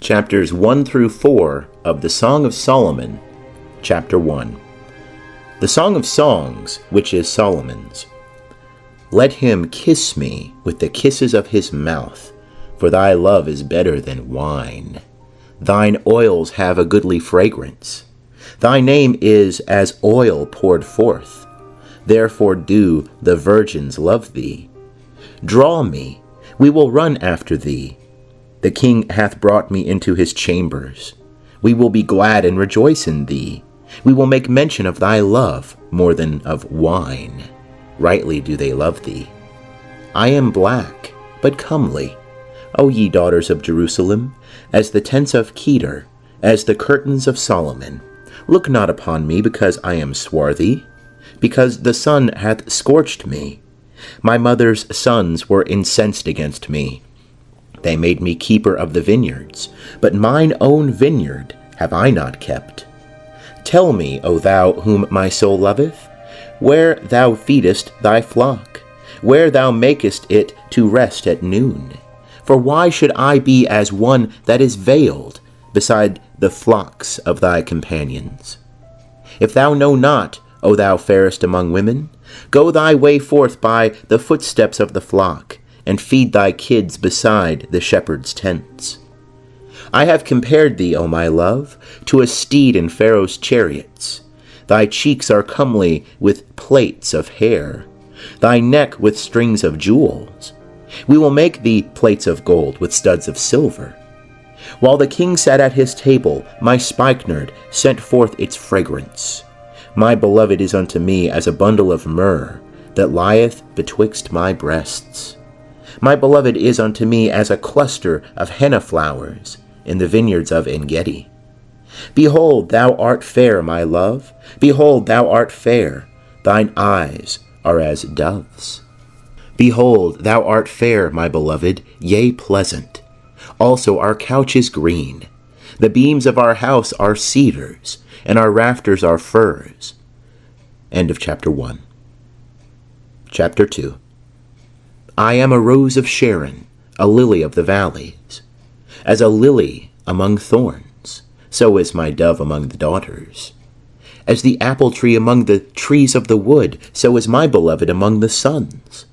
chapters 1 through 4 of the Song of Solomon, chapter 1. The Song of Songs, which is Solomon's. Let him kiss me with the kisses of his mouth, for thy love is better than wine. Thine oils have a goodly fragrance. Thy name is as oil poured forth. Therefore do the virgins love thee. Draw me, we will run after thee. The king hath brought me into his chambers. We will be glad and rejoice in thee. We will make mention of thy love more than of wine. Rightly do they love thee. I am black, but comely, O ye daughters of Jerusalem, as the tents of Kedar, as the curtains of Solomon. Look not upon me because I am swarthy, because the sun hath scorched me. My mother's sons were incensed against me. They made me keeper of the vineyards, but mine own vineyard have I not kept. Tell me, O thou whom my soul loveth, where thou feedest thy flock, where thou makest it to rest at noon. For why should I be as one that is veiled beside the flocks of thy companions? If thou know not, O thou fairest among women, go thy way forth by the footsteps of the flock, and feed thy kids beside the shepherd's tents. I have compared thee, O my love, to a steed in Pharaoh's chariots. Thy cheeks are comely with plaits of hair, thy neck with strings of jewels. We will make thee plates of gold with studs of silver. While the king sat at his table, my spikenard sent forth its fragrance. My beloved is unto me as a bundle of myrrh that lieth betwixt my breasts. My beloved is unto me as a cluster of henna flowers in the vineyards of En-gedi. Behold, thou art fair, my love. Behold, thou art fair. Thine eyes are as doves. Behold, thou art fair, my beloved, yea, pleasant. Also our couch is green. The beams of our house are cedars, and our rafters are firs. End of chapter 1. Chapter 2. I am a rose of Sharon, a lily of the valleys. As a lily among thorns, so is my dove among the daughters. As the apple tree among the trees of the wood, so is my beloved among the sons.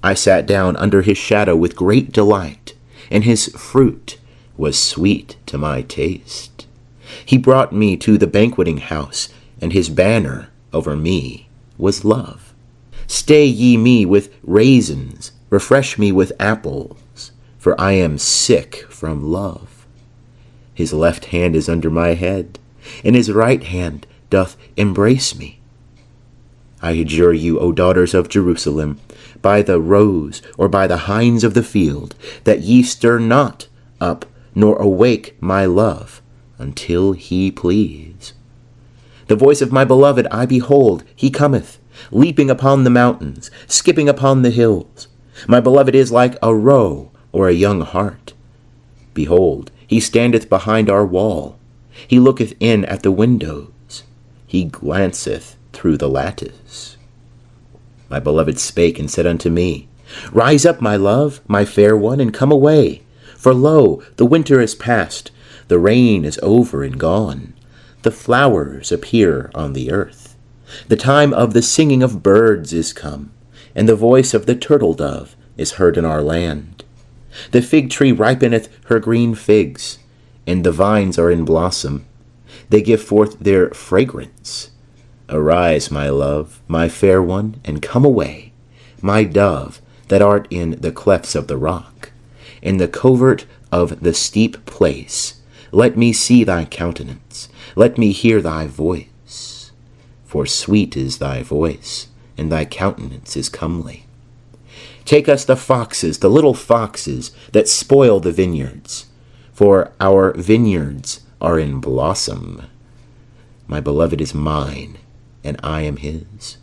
I sat down under his shadow with great delight, and his fruit was sweet to my taste. He brought me to the banqueting house, and his banner over me was love. Stay ye me with raisins, refresh me with apples, for I am sick from love. His left hand is under my head, and his right hand doth embrace me. I adjure you, O daughters of Jerusalem, by the roes or by the hinds of the field, that ye stir not up nor awake my love until he please. The voice of my beloved I behold, he cometh, leaping upon the mountains, skipping upon the hills. My beloved is like a roe or a young hart. Behold, he standeth behind our wall. He looketh in at the windows. He glanceth through the lattice. My beloved spake and said unto me, Rise up, my love, my fair one, and come away. For lo, the winter is past, the rain is over and gone. The flowers appear on the earth. The time of the singing of birds is come, and the voice of the turtle dove is heard in our land. The fig tree ripeneth her green figs, and the vines are in blossom. They give forth their fragrance. Arise, my love, my fair one, and come away, my dove, that art in the clefts of the rock, in the covert of the steep place. Let me see thy countenance, let me hear thy voice. For sweet is thy voice, and thy countenance is comely. Take us the foxes, the little foxes that spoil the vineyards, for our vineyards are in blossom. My beloved is mine, and I am his.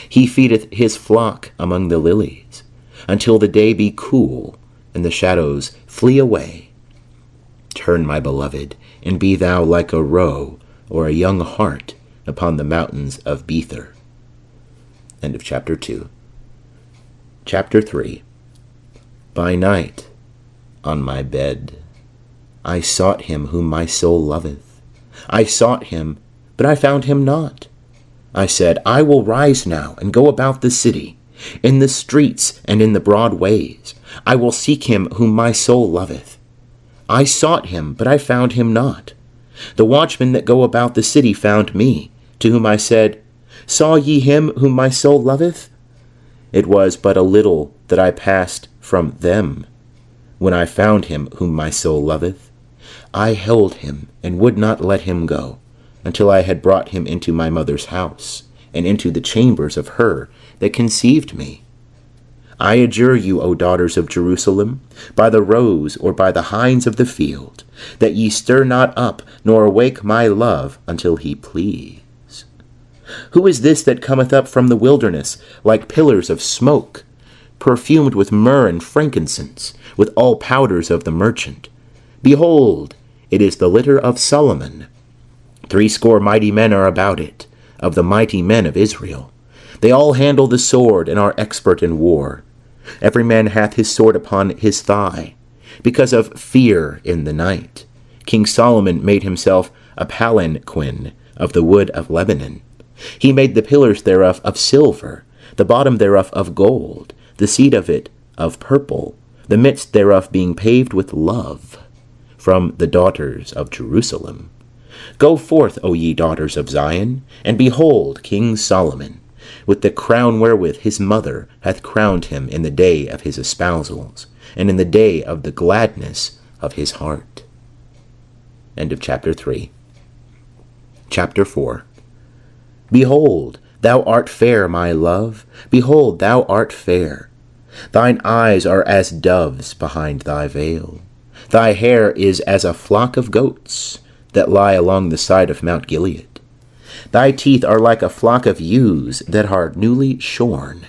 He feedeth his flock among the lilies, until the day be cool, and the shadows flee away. Turn, my beloved, and be thou like a roe or a young hart upon the mountains of Bether. End of chapter 2. Chapter 3. By night, on my bed, I sought him whom my soul loveth. I sought him, but I found him not. I said, I will rise now and go about the city, in the streets and in the broad ways. I will seek him whom my soul loveth. I sought him, but I found him not. The watchmen that go about the city found me, to whom I said, Saw ye him whom my soul loveth? It was but a little that I passed from them. When I found him whom my soul loveth, I held him and would not let him go, until I had brought him into my mother's house, and into the chambers of her that conceived me. I adjure you, O daughters of Jerusalem, by the roes or by the hinds of the field, that ye stir not up, nor awake my love, until he please. Who is this that cometh up from the wilderness, like pillars of smoke, perfumed with myrrh and frankincense, with all powders of the merchant? Behold, it is the litter of Solomon. 80 mighty men are about it, of the mighty men of Israel. They all handle the sword, and are expert in war. Every man hath his sword upon his thigh, because of fear in the night. King Solomon made himself a palanquin of the wood of Lebanon. He made the pillars thereof of silver, the bottom thereof of gold, the seat of it of purple, the midst thereof being paved with love, from the daughters of Jerusalem. Go forth, O ye daughters of Zion, and behold King Solomon, with the crown wherewith his mother hath crowned him in the day of his espousals, and in the day of the gladness of his heart. End of chapter 3. Chapter 4. Behold, thou art fair, my love. Behold, thou art fair. Thine eyes are as doves behind thy veil. Thy hair is as a flock of goats that lie along the side of Mount Gilead. Thy teeth are like a flock of ewes that are newly shorn,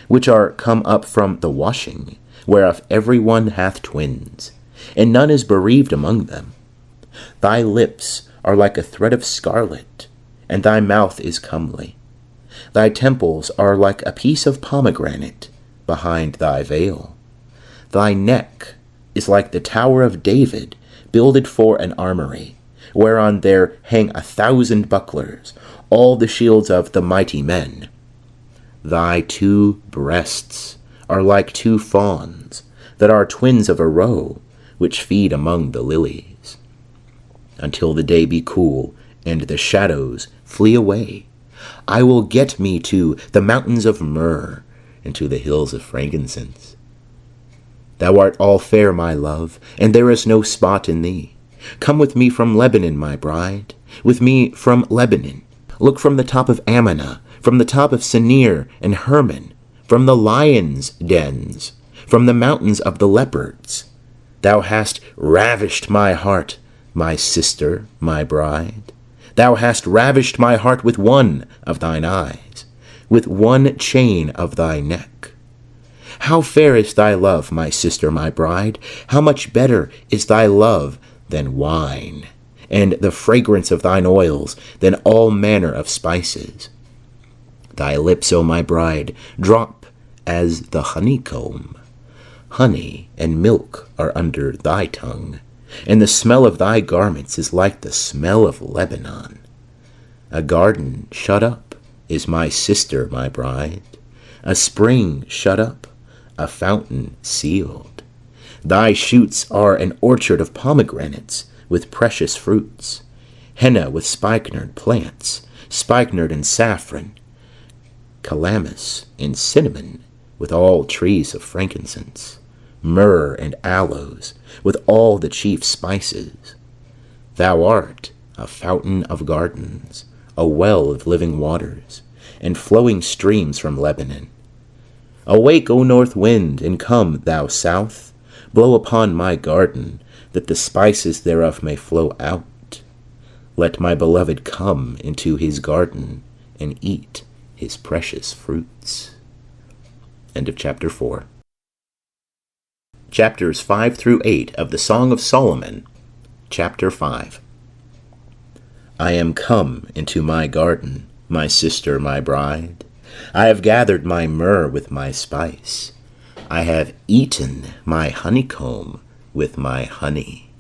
which are come up from the washing, whereof every one hath twins, and none is bereaved among them. Thy lips are like a thread of scarlet, and thy mouth is comely. Thy temples are like a piece of pomegranate behind thy veil. Thy neck is like the tower of David, builded for an armory, whereon there hang 1,000 bucklers, all the shields of the mighty men. Thy 2 breasts are like 2 fawns, that are twins of a roe, which feed among the lilies. Until the day be cool, and the shadows flee away, I will get me to the mountains of myrrh, and to the hills of frankincense. Thou art all fair, my love, and there is no spot in thee. Come with me from Lebanon, my bride, with me from Lebanon. Look from the top of Ammon, from the top of Senir and Hermon, from the lions' dens, from the mountains of the leopards. Thou hast ravished my heart, my sister, my bride. Thou hast ravished my heart with one of thine eyes, with one chain of thy neck. How fair is thy love, my sister, my bride! How much better is thy love than wine, and the fragrance of thine oils than all manner of spices. Thy lips, O my bride, drop as the honeycomb. Honey and milk are under thy tongue, and the smell of thy garments is like the smell of Lebanon. A garden shut up is my sister, my bride, a spring shut up, a fountain sealed. Thy shoots are an orchard of pomegranates with precious fruits, henna with spikenard plants, spikenard and saffron, calamus and cinnamon with all trees of frankincense, myrrh and aloes with all the chief spices. Thou art a fountain of gardens, a well of living waters, and flowing streams from Lebanon. Awake, O north wind, and come, thou south, blow upon my garden, that the spices thereof may flow out. Let my beloved come into his garden, and eat his precious fruits. End of chapter 4. Chapters 5 through 8 of the Song of Solomon. Chapter 5. I am come into my garden, my sister, my bride. I have gathered my myrrh with my spice. I have eaten my honeycomb with my honey.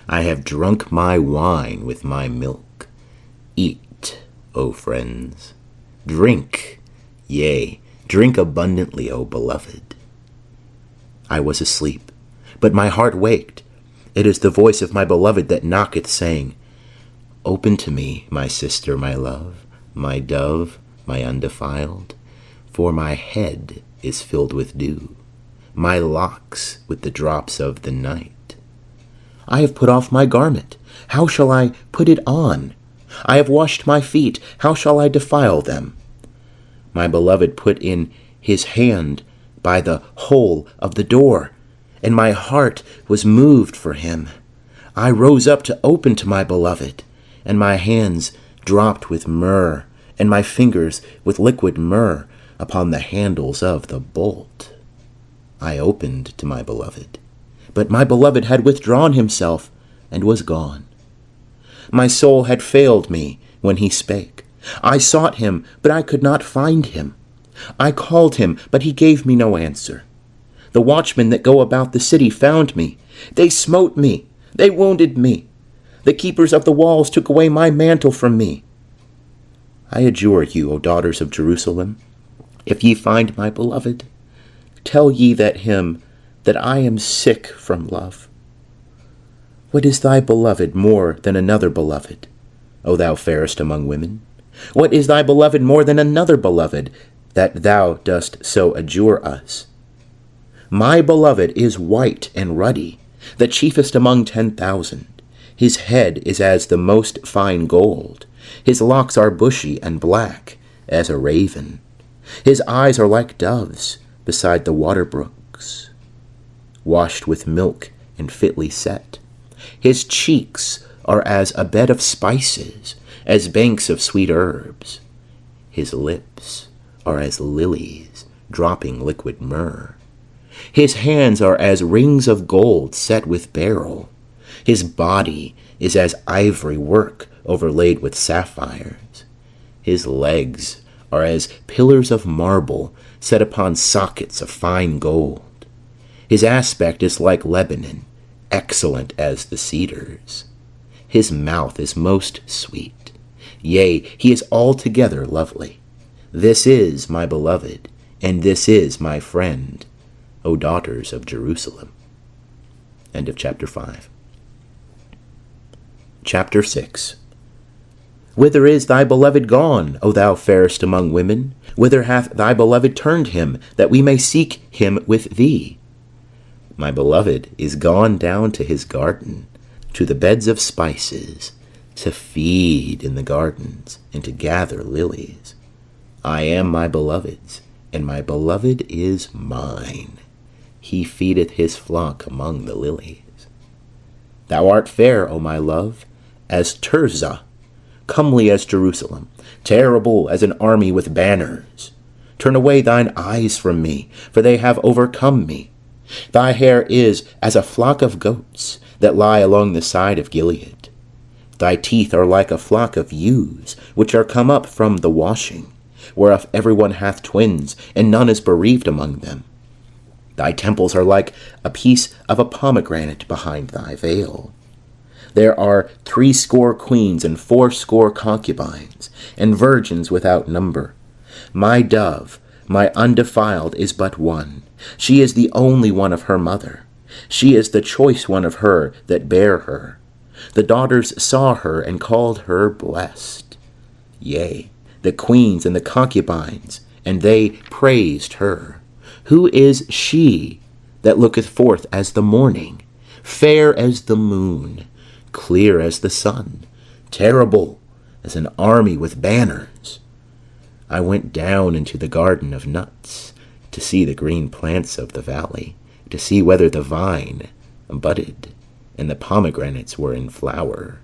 I have drunk my wine with my milk. Eat, O friends. Drink, yea, drink abundantly, O beloved. I was asleep, but my heart waked. It is the voice of my beloved that knocketh, saying, Open to me, my sister, my love, my dove, my undefiled, for my head is filled with dew, my locks with the drops of the night. I have put off my garment, how shall I put it on? I have washed my feet, how shall I defile them? My beloved put in his hand by the hole of the door, and my heart was moved for him. I rose up to open to my beloved, and my hands dropped with myrrh, and my fingers with liquid myrrh upon the handles of the bolt. I opened to my beloved, but my beloved had withdrawn himself and was gone. My soul had failed me when he spake. I sought him, but I could not find him. I called him, but he gave me no answer. The watchmen that go about the city found me. They smote me. They wounded me. The keepers of the walls took away my mantle from me. I adjure you, O daughters of Jerusalem, if ye find my beloved, tell ye that I am sick from love. What is thy beloved more than another beloved, O thou fairest among women? What is thy beloved more than another beloved, that thou dost so adjure us? My beloved is white and ruddy, the chiefest among 10,000. His head is as the most fine gold. His locks are bushy and black as a raven. His eyes are like doves beside the water brooks, washed with milk and fitly set. His cheeks are as a bed of spices, as banks of sweet herbs. His lips are as lilies dropping liquid myrrh. His hands are as rings of gold set with beryl. His body is as ivory work overlaid with sapphires. His legs are as pillars of marble set upon sockets of fine gold. His aspect is like Lebanon, excellent as the cedars. His mouth is most sweet. Yea, he is altogether lovely. This is my beloved, and this is my friend, O daughters of Jerusalem. End of chapter 5. Chapter 6. Whither is thy beloved gone, O thou fairest among women? Whither hath thy beloved turned him, that we may seek him with thee? My beloved is gone down to his garden, to the beds of spices, to feed in the gardens, and to gather lilies. I am my beloved's, and my beloved is mine. He feedeth his flock among the lilies. Thou art fair, O my love, as Tirzah, comely as Jerusalem, terrible as an army with banners. Turn away thine eyes from me, for they have overcome me. Thy hair is as a flock of goats that lie along the side of Gilead. Thy teeth are like a flock of ewes, which are come up from the washing, whereof every one hath twins, and none is bereaved among them. Thy temples are like a piece of a pomegranate behind thy veil. There are 80 queens and 80 concubines, and virgins without number. My dove, my undefiled, is but one. She is the only one of her mother. She is the choice one of her that bare her. The daughters saw her and called her blessed. Yea, the queens and the concubines, and they praised her. Who is she that looketh forth as the morning, fair as the moon, clear as the sun, terrible as an army with banners? I went down into the garden of nuts, to see the green plants of the valley, to see whether the vine budded and the pomegranates were in flower.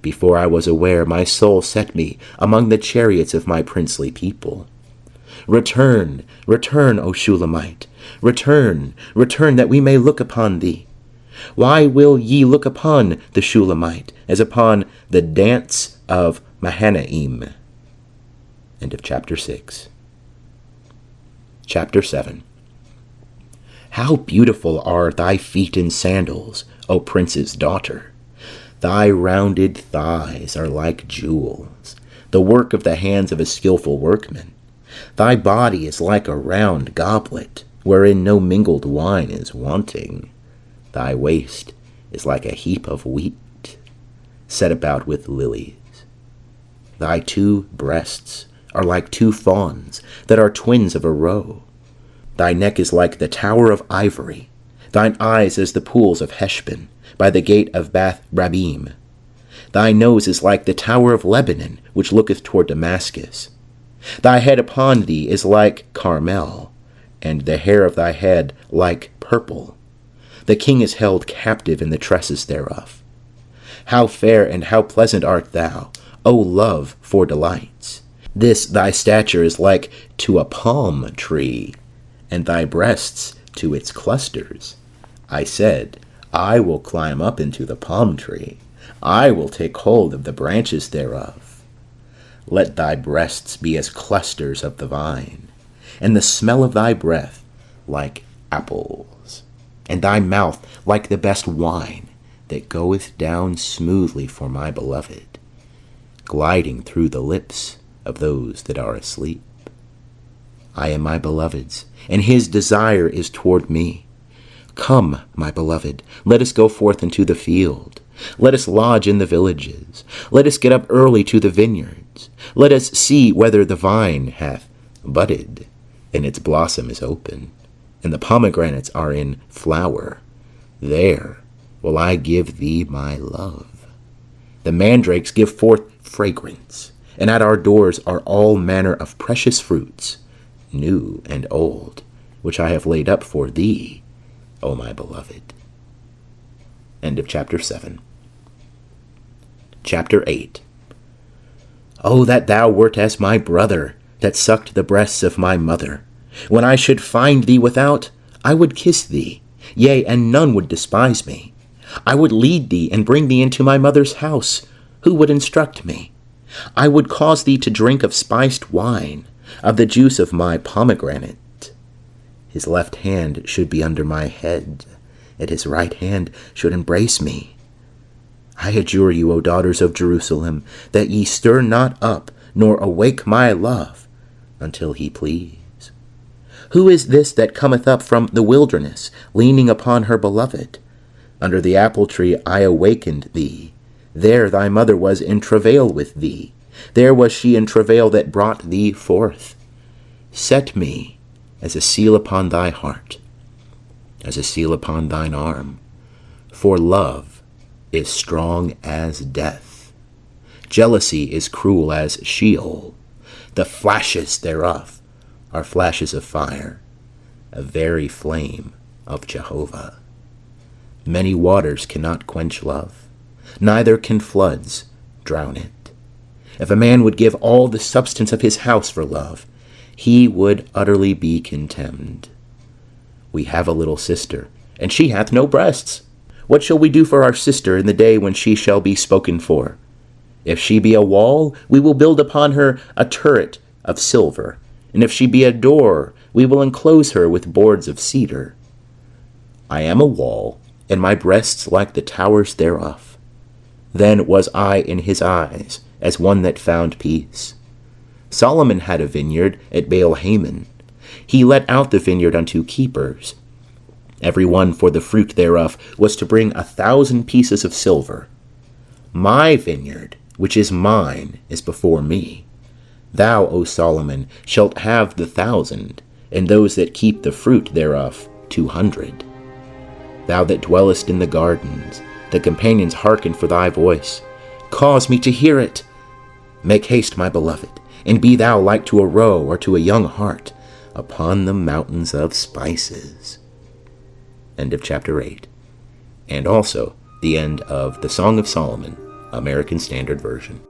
Before I was aware, my soul set me among the chariots of my princely people. Return, return, O Shulamite, return, return, that we may look upon thee. Why will ye look upon the Shulamite as upon the dance of Mahanaim? End of chapter 6. Chapter 7. How beautiful are thy feet in sandals, O prince's daughter! Thy rounded thighs are like jewels, the work of the hands of a skillful workman. Thy body is like a round goblet, wherein no mingled wine is wanting. Thy waist is like a heap of wheat, set about with lilies. Thy 2 breasts are like 2 fawns that are twins of a roe. Thy neck is like the tower of ivory, thine eyes as the pools of Heshbon, by the gate of Bath Rabbim. Thy nose is like the tower of Lebanon, which looketh toward Damascus. Thy head upon thee is like Carmel, and the hair of thy head like purple. The king is held captive in the tresses thereof. How fair and how pleasant art thou, O love, for delights! This thy stature is like to a palm tree, and thy breasts to its clusters. I said, I will climb up into the palm tree. I will take hold of the branches thereof. Let thy breasts be as clusters of the vine, and the smell of thy breath like apples, and thy mouth like the best wine that goeth down smoothly for my beloved, gliding through the lips of those that are asleep. I am my beloved's, and his desire is toward me. Come, my beloved, let us go forth into the field. Let us lodge in the villages. Let us get up early to the vineyards. Let us see whether the vine hath budded, and its blossom is open, and the pomegranates are in flower. There will I give thee my love. The mandrakes give forth fragrance, and at our doors are all manner of precious fruits, new and old, which I have laid up for thee, O my beloved. End of chapter 7. Chapter 8. O that thou wert as my brother, that sucked the breasts of my mother! When I should find thee without, I would kiss thee, yea, and none would despise me. I would lead thee and bring thee into my mother's house. Who would instruct me? I would cause thee to drink of spiced wine, of the juice of my pomegranate. His left hand should be under my head, and his right hand should embrace me. I adjure you, O daughters of Jerusalem, that ye stir not up, nor awake my love, until he please. Who is this that cometh up from the wilderness, leaning upon her beloved? Under the apple tree I awakened thee. There thy mother was in travail with thee. There was she in travail that brought thee forth. Set me as a seal upon thy heart, as a seal upon thine arm. For love is strong as death. Jealousy is cruel as Sheol. The flashes thereof are flashes of fire, a very flame of Jehovah. Many waters cannot quench love, neither can floods drown it. If a man would give all the substance of his house for love, he would utterly be contemned. We have a little sister, and she hath no breasts. What shall we do for our sister in the day when she shall be spoken for? If she be a wall, we will build upon her a turret of silver, and if she be a door, we will enclose her with boards of cedar. I am a wall, and my breasts like the towers thereof. Then was I in his eyes as one that found peace. Solomon had a vineyard at Baal-Hamon. He let out the vineyard unto keepers. Every one for the fruit thereof was to bring 1,000 pieces of silver. My vineyard, which is mine, is before me. Thou, O Solomon, shalt have the 1,000, and those that keep the fruit thereof 200. Thou that dwellest in the gardens, the companions hearken for thy voice. Cause me to hear it. Make haste, my beloved, and be thou like to a roe or to a young hart upon the mountains of spices. End of chapter 8. And also the end of the Song of Solomon, American Standard Version.